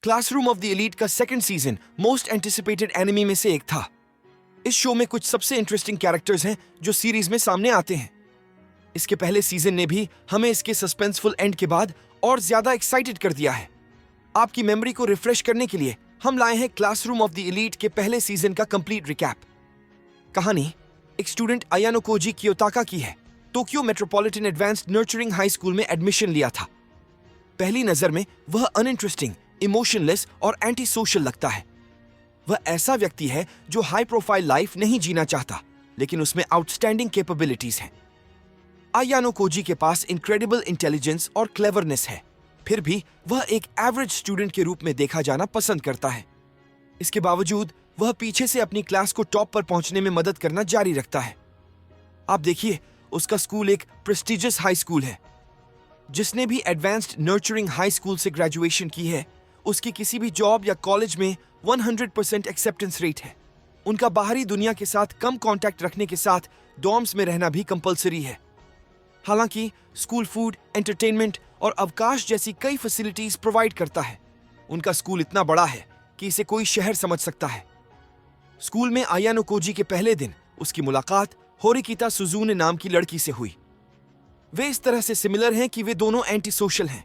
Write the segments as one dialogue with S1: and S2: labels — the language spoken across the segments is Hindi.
S1: क्लासरूम ऑफ द एलीट का second season most anticipated enemy में से एक था। इस शो में कुछ सबसे इंटरेस्टिंग कैरेक्टर्स हैं जो सीरीज में सामने आते हैं। इसके पहले सीजन ने भी हमें इसके सस्पेंसफुल एंड के बाद और ज्यादा एक्साइटेड कर दिया है। आपकी मेमोरी को रिफ्रेश करने के लिए हम लाए हैं क्लासरूम ऑफ द एलीट के पहले सीजन का कंप्लीट रिकैप। कहानी एक स्टूडेंट अयानो कोजी कियोताका की है। Tokyo metropolitan advanced nurturing high school में एडमिशन लिया था। पहली नजर में वह अनइंटरेस्टिंग, इमोशनलेस और एंटी सोशल लगता है। वह ऐसा व्यक्ति है जो हाई प्रोफाइल लाइफ नहीं जीना चाहता, लेकिन उसमें आउटस्टैंडिंग कैपेबिलिटीज हैं। अयानो कोजी के पास इनक्रेडिबल इंटेलिजेंस और क्लेवरनेस है, फिर भी वह एक एवरेज स्टूडेंट के रूप में देखा जाना पसंद करता है। इसके बावजूद वह पीछे से अपनी क्लास को टॉप पर पहुंचने में मदद करना जारी रखता है। आप देखिए, उसका स्कूल एक प्रेस्टिजियस हाई स्कूल है। जिसने भी एडवांस्ड नर्चरिंग हाई स्कूल से ग्रेजुएशन की है, उसकी किसी भी जॉब या कॉलेज में 100% एक्सेप्टेंस रेट है। उनका बाहरी दुनिया के साथ कम कांटेक्ट रखने के साथ डॉर्म्स में रहना भी कंपलसरी है। हालांकि स्कूल फूड, एंटरटेनमेंट और अवकाश जैसी कई फैसिलिटीज प्रोवाइड करता है। उनका स्कूल इतना बड़ा है कि इसे कोई शहर समझ सकता है। स्कूल में अयानो कोजी के पहले दिन उसकी मुलाकात होरिकिता सुजुने नाम की लड़की से हुई। वे इस तरह से सिमिलर हैं कि वे दोनों एंटी सोशल हैं।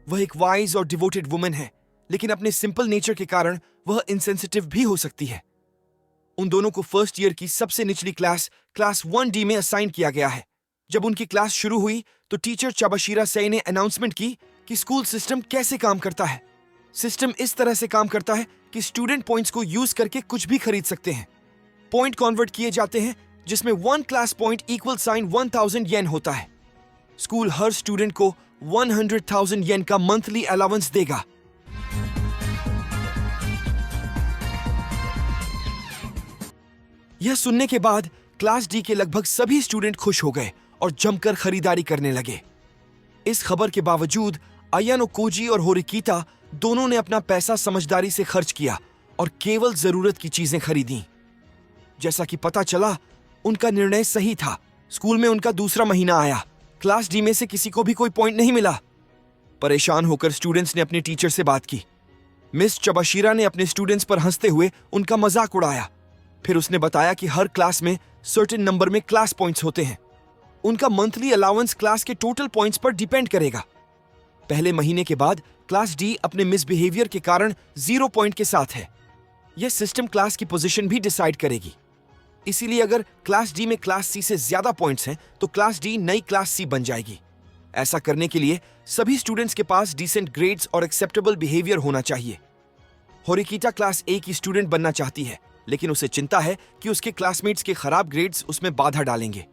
S1: वह एक वाइज और डिवोटेड वुमन है, लेकिन अपने सिंपल नेचर के कारण वह इनसेंसिटिव भी हो सकती है। उन दोनों को फर्स्ट ईयर की सबसे निचली क्लास 1D में असाइन किया गया है। जब उनकी क्लास शुरू हुई तो टीचर चाबाशिरा सेई ने अनाउंसमेंट की कि स्कूल सिस्टम कैसे काम करता है। सिस्टम इस तरह से काम करता है कि स्टूडेंट पॉइंट्स को यूज करके कुछ भी खरीद सकते हैं। पॉइंट कन्वर्ट किए जाते हैं, जिसमें 1 क्लास पॉइंट इक्वल साइन 1000 येन होता है। स्कूल हर स्टूडेंट को 100,000 येन का मंथली अलाउंस देगा। यह सुनने के बाद क्लास डी के लगभग सभी स्टूडेंट खुश हो गए और जमकर खरीदारी करने लगे। इस खबर के बावजूद अयानो कोजी और होरिकिता दोनों ने अपना पैसा समझदारी से खर्च किया और केवल जरूरत की चीजें खरीदी। जैसा कि पता चला, उनका निर्णय सही था। स्कूल में उनका दूसरा महीना आया। क्लास डी में से किसी को भी कोई पॉइंट नहीं मिला। परेशान होकर स्टूडेंट्स ने अपने टीचर से बात की। मिस चाबाशिरा ने अपने स्टूडेंट्स पर हंसते हुए उनका मजाक उड़ाया। फिर उसने बताया कि हर क्लास में सर्टेन नंबर में क्लास पॉइंट्स होते हैं। उनका मंथली अलाउंस क्लास के टोटल पॉइंट्स पर डिपेंड करेगा। पहले महीने के बाद क्लास डी अपने मिसबिहेवियर के कारण 0 पॉइंट के साथ है। यह सिस्टम क्लास की पोजीशन भी डिसाइड करेगी। इसीलिए अगर क्लास डी में क्लास सी से ज्यादा पॉइंट्स हैं तो क्लास डी नई क्लास सी बन जाएगी। ऐसा करने के लिए सभी स्टूडेंट्स के पास डिसेंट ग्रेड्स और एक्सेप्टेबल बिहेवियर होना चाहिए। होरिकिता क्लास ए की स्टूडेंट बनना चाहती है, लेकिन उसे चिंता है कि उसके क्लासमेट्स के खराब ग्रेड्स उसमें बाधा डालेंगे।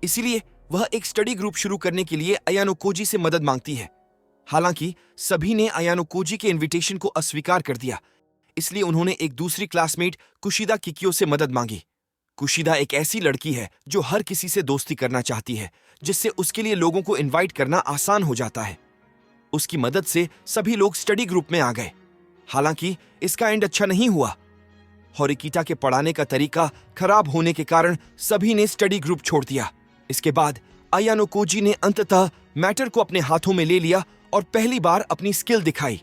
S1: इसीलिए वह एक स्टडी ग्रुप शुरू करने के लिए अयानो कोजी से मदद मांगती है। हालांकि सभी ने अयानो कोजी के इनविटेशन को अस्वीकार कर दिया, इसलिए उन्होंने एक दूसरी क्लासमेट कुशिदा किकियो से मदद मांगी। कुशिदा एक ऐसी लड़की है जो हर किसी से दोस्ती करना चाहती है, जिससे उसके लिए लोगों को इनवाइट करना आसान हो जाता है। उसकी मदद से सभी लोग स्टडी ग्रुप में आ गए। हालांकि इसका एंड अच्छा नहीं हुआ। होरिकिता के पढ़ाने का तरीका खराब होने के कारण सभी ने स्टडी ग्रुप छोड़ दिया। इसके बाद अयानो कोजी ने अंततः मैटर को अपने हाथों में ले लिया और पहली बार अपनी स्किल दिखाई।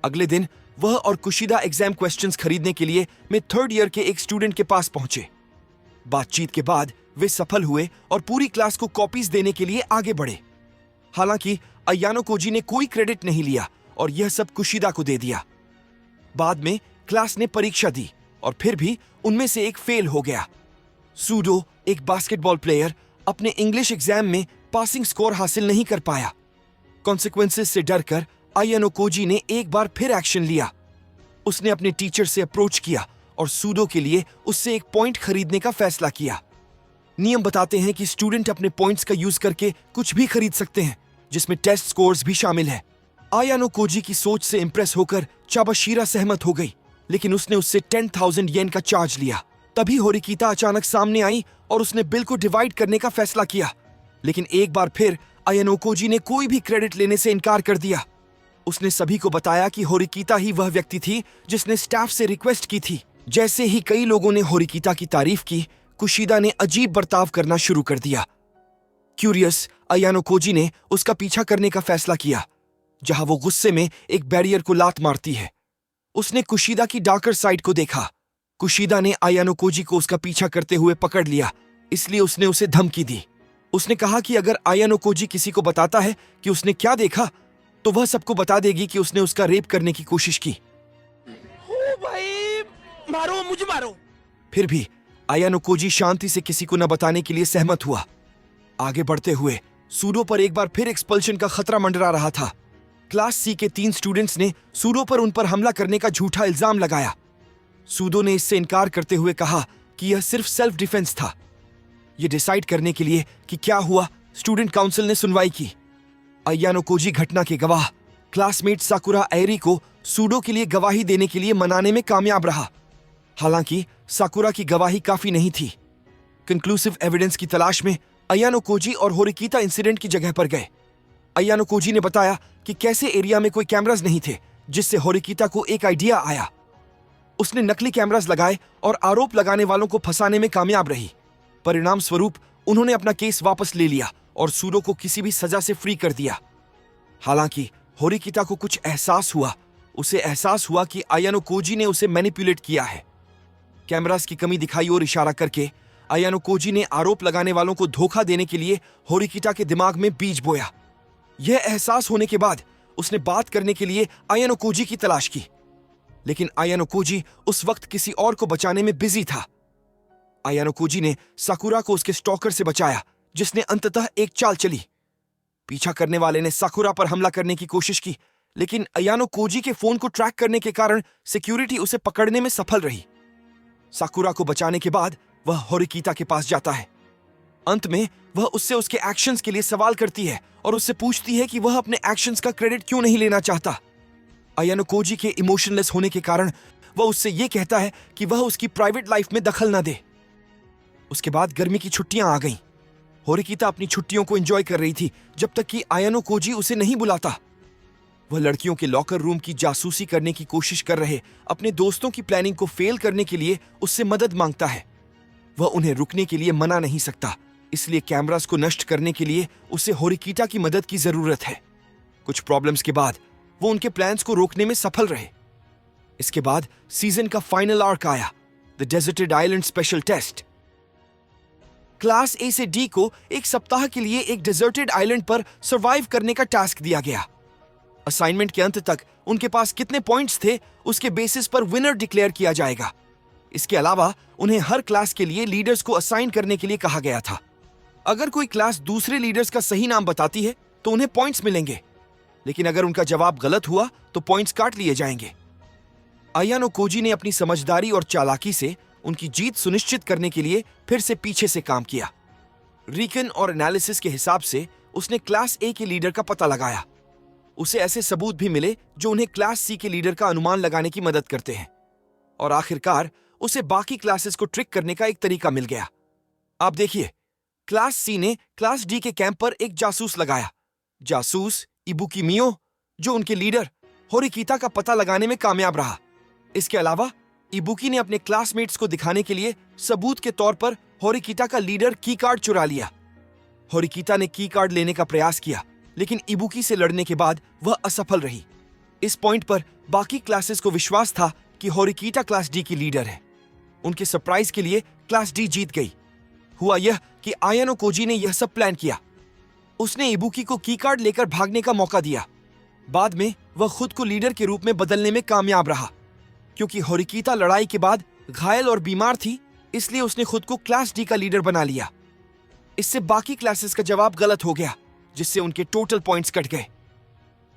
S1: अगले दिन वह और कुशिदा एग्जाम क्वेश्चंस खरीदने के लिए में थर्ड ईयर के एक स्टूडेंट के पास पहुंचे। बातचीत के बाद वे सफल हुए और पूरी क्लास को कॉपीज देने के लिए आगे बढ़े। हालांकि अयानो कोजी ने कोई क्रेडिट नहीं लिया और यह सब कुशिदा को दे दिया। बाद में क्लास ने परीक्षा दी और फिर भी उनमें से एक फेल हो गया। सूडो, एक बास्केटबॉल प्लेयर, अपने इंग्लिश एग्जाम में पासिंग स्कोर हासिल नहीं कर पाया। कॉन्सिक्वेंसेस से डरकर अयानो कोजी ने एक बार फिर एक्शन लिया। उसने अपने टीचर से अप्रोच किया और सूडो के लिए उससे एक पॉइंट खरीदने का फैसला किया। नियम बताते हैं कि स्टूडेंट अपने पॉइंट्स का यूज करके कुछ भी खरीद सकते हैं, जिसमें टेस्ट स्कोर्स भी शामिल है। अयानो कोजी की सोच से इंप्रेस होकर चाबाशिरा सहमत हो गई, लेकिन उसने उससे 10,000 येन का चार्ज लिया। तभी होरिकिता अचानक सामने आई और उसने बिल को डिवाइड करने का फैसला किया। लेकिन एक बार फिर अयानो कोजी ने कोई भी क्रेडिट लेने से इनकार कर दिया। उसने सभी को बताया कि होरिकिता ही वह व्यक्ति थी जिसने स्टाफ से रिक्वेस्ट की थी। जैसे ही कई लोगों ने होरिकिता की तारीफ की, कुशिदा ने अजीब बर्ताव करना शुरू कर दिया। क्यूरियस, अयानो कोजी ने उसका पीछा करने का फैसला किया। जहां वो गुस्से में एक बैरियर को लात मारती है। उसने कुशिदा की डार्कर साइड को देखा। कुशिदा ने आयानो कोजी को उसका पीछा करते हुए पकड़ लिया, इसलिए उसने उसे धमकी दी। उसने कहा कि अगर आयानो कोजी किसी को बताता है कि उसने क्या देखा, तो वह सबको बता देगी कि उसने उसका रेप करने की कोशिश की।
S2: ओ भाई, मारो मुझे मारो।
S1: फिर भी आयानो कोजी शांति से किसी को न बताने के लिए सहमत हुआ। आगे बढ़ते हुए सूडो पर एक बार फिर एक्सपल्शन का खतरा मंडरा रहा था। क्लास सी के 3 स्टूडेंट्स ने सूडो पर उन पर हमला करने का झूठा इल्जाम लगाया। सूडो ने इससे इनकार करते हुए कहा कि यह सिर्फ सेल्फ डिफेंस था। यह डिसाइड करने के लिए कि क्या हुआ, स्टूडेंट काउंसिल ने सुनवाई की। आयानो कोजी घटना के गवाह क्लासमेट साकुरा एरी को सूडो के लिए गवाही देने के लिए मनाने में कामयाब रहा। हालांकि साकुरा की गवाही काफी नहीं थी। कंक्लूसिव एविडेंस की तलाश में आयानो कोजी और होरिकीता इंसिडेंट की जगह पर गए। आयानो कोजी ने बताया कि कैसे एरिया में कोई कैमरास नहीं थे, जिससे होरिकीता को एक आइडिया आया। उसने नकली कैमरास लगाए और आरोप लगाने वालों को फंसाने में कामयाब रही। परिणाम स्वरूप उन्होंने अपना केस वापस ले लिया और सूडो को किसी भी सजा से फ्री कर दिया। हालांकि होरिकीता को कुछ एहसास हुआ। उसे एहसास हुआ कि आयानो कोजी ने उसे मैनिपुलेट किया है। कैमरास की कमी दिखाई और इशारा करके आयानो कोजी ने आरोप लगाने वालों को धोखा देने के लिए होरिकीता के दिमाग में बीज बोया। यह एहसास होने के बाद उसने बात करने के लिए आयानो कोजी की तलाश की, लेकिन आयानो कोजी उस वक्त किसी और को बचाने में बिजी था। आयानो कोजी ने साकुरा को उसके स्टॉकर से बचाया, जिसने अंततः एक चाल चली। पीछा करने वाले ने साकुरा पर हमला करने की कोशिश की, लेकिन आयानो कोजी के फोन को ट्रैक करने के कारण सिक्योरिटी उसे पकड़ने में सफल रही। साकुरा को बचाने के बाद वह होरिकीता के पास जाता है। अंत में वह उससे उसके एक्शंस के लिए सवाल करती है और उससे पूछती है कि वह अपने एक्शंस का क्रेडिट क्यों नहीं लेना चाहता। आयानो कोजी के इमोशनलेस होने के कारण वह उससे यह कहता है कि वह उसकी प्राइवेट लाइफ में दखल न दे। उसके बाद गर्मी की छुट्टियां आ गईं। होरिकीता अपनी छुट्टियों को एंजॉय कर रही थी जब तक कि आयानो कोजी उसे नहीं बुलाता। वह लड़कियों के लॉकर रूम की जासूसी करने की कोशिश कर रहे अपने दोस्तों की प्लानिंग को फेल करने के लिए उससे मदद मांगता है। वह उन्हें रुकने के लिए मना नहीं सकता, इसलिए कैमरास को नष्ट करने के लिए उसे होरिकीता की मदद की जरूरत है। कुछ प्रॉब्लम्स के बाद वो उनके प्लान्स को रोकने में सफल रहे। इसके बाद सीजन का फाइनल आर्क आया, the deserted island special test. Class A से डी को एक सप्ताह के लिए एक डेजर्टेड आइलैंड पर सर्वाइव करने का टास्क दिया गया। असाइनमेंट के अंत तक उनके पास कितने पॉइंट्स थे, उसके बेसिस पर विनर डिक्लेयर किया जाएगा। इसके अलावा उन्हें हर क्लास के लिए लीडर्स को असाइन करने के लिए कहा गया था। अगर कोई क्लास दूसरे लीडर्स का सही नाम बताती है तो उन्हें पॉइंट्स मिलेंगे, लेकिन अगर उनका जवाब गलत हुआ तो पॉइंट्स काट लिए जाएंगे। आयानो कोजी ने अपनी समझदारी और चालाकी से उनकी जीत सुनिश्चित करने के लिए फिर से पीछे से काम किया। रीकन और एनालिसिस के हिसाब से उसने क्लास ए के लीडर का पता लगाया। उसे ऐसे सबूत भी मिले जो उन्हें क्लास सी के लीडर का अनुमान लगाने की मदद करते हैं, और आखिरकार उसे बाकी क्लासेस को ट्रिक करने का एक तरीका मिल गया। आप देखिए, क्लास सी ने क्लास डी के कैंप पर एक जासूस लगाया। जासूस इबुकी मियो, जो उनके लीडर होरिकीता का पता लगाने में कामयाब रहा। इसके अलावा इबुकी ने अपने क्लासमेट्स को दिखाने के लिए सबूत के तौर पर होरिकीता का लीडर की कार्ड चुरा लिया। होरिकीता ने की कार्ड लेने का प्रयास किया, लेकिन इबुकी से लड़ने के बाद वह असफल रही। इस पॉइंट पर बाकी क्लासेस को विश्वास था कि होरिकीता क्लास डी की लीडर है। उनके सरप्राइज के लिए क्लास डी जीत गई। हुआ यह कि आयानो कोजी ने यह सब प्लान किया। उसने इबुकी को की कार्ड लेकर भागने का मौका दिया। बाद में वह खुद को लीडर के रूप में बदलने में कामयाब रहा। क्योंकि होरिकीता लड़ाई के बाद घायल और बीमार थी, इसलिए उसने खुद को क्लास डी का लीडर बना लिया। इससे बाकी क्लासेस का जवाब गलत हो गया, जिससे उनके टोटल पॉइंट्स कट गए।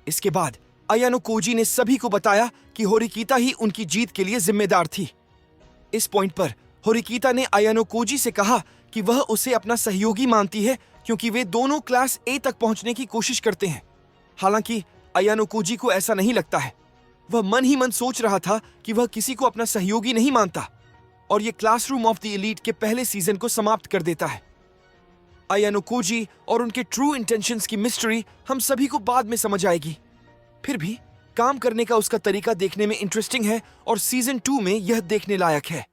S1: इसके बाद आयानो कोजी ने सभी को बताया कि होरिकीता ही उनकी जीत के लिए जिम्मेदार थी। इस पॉइंट पर होरिकीता ने आयानो कोजी से कहा कि वह उसे अपना सहयोगी मानती है, क्योंकि वे दोनों क्लास ए तक पहुंचने की कोशिश करते हैं। हालांकि आयानो कोजी को ऐसा नहीं लगता है। वह मन ही मन सोच रहा था कि वह किसी को अपना सहयोगी नहीं मानता, और यह क्लासरूम ऑफ द एलीट के पहले सीजन को समाप्त कर देता है। आयानो कोजी और उनके ट्रू इंटेंशंस की मिस्ट्री हम सभी को बाद में समझ आएगी। फिर भी काम करने का उसका तरीका देखने में इंटरेस्टिंग है, और सीजन 2 में यह देखने लायक है।